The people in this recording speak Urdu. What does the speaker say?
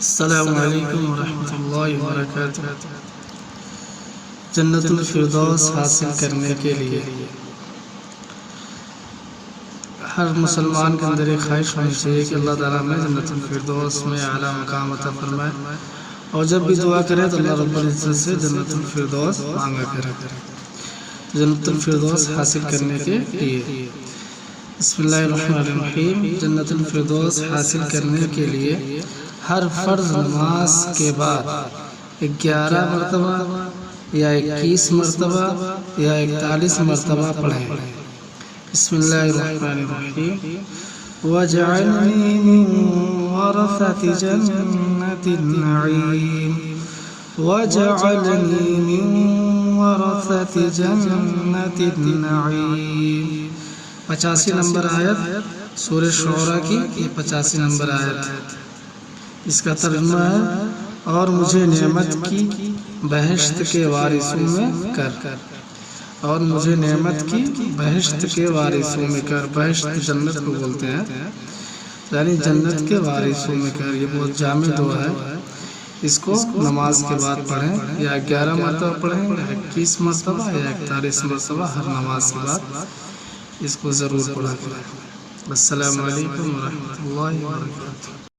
السلام علیکم ورحمۃ اللہ وبرکاتہ۔ جنت الفردوس حاصل کرنے کے لیے ہر مسلمان کے اندر ایک خواہش ہونی چاہیے کہ اللہ تعالیٰ میں جنت الفردوس میں اعلیٰ مقام عطا فرمائے، اور جب بھی دعا کرے تو اللہ رب العزت سے جنت الفردوس مانگا کرے جنت الفردوس حاصل کرنے کے لیے۔ بسم اللہ الرحمن الرحیم۔ جنت الفردوس حاصل کرنے کے لیے ہر فرض نماز کے بعد 11 مرتبہ یا 21 مرتبہ یا 41 مرتبہ پڑھیں۔ بسم اللہ الرحمن الرحیم۔ وَاجْعَلْنِي مِنْ وَرَثَةِ جَنَّةِ النَّعِيمِ وَاجْعَلْنِي مِنْ وَرَثَةِ جَنَّةِ النَّعِيمِ۔ 85 نمبر آیت سورہ شعراء کی، یہ 85 نمبر آیت ہے۔ اس کا ترجمہ ہے، اور مجھے نعمت کی بہشت کے وارثوں میں کر، اور مجھے نعمت کی بہشت کے وارثوں میں کر۔ بہشت جنت کو بولتے ہیں، یعنی جنت کے وارثوں میں کر۔ یہ بہت جامع دعا ہے، اس کو نماز کے بعد پڑھیں، یا 11 مرتبہ پڑھیں یا 21 مرتبہ یا 41 مرتبہ ہر نماز کے بعد اس کو ضرور پڑھا کریں۔ السلام علیکم ورحمۃ اللہ وبرکاتہ۔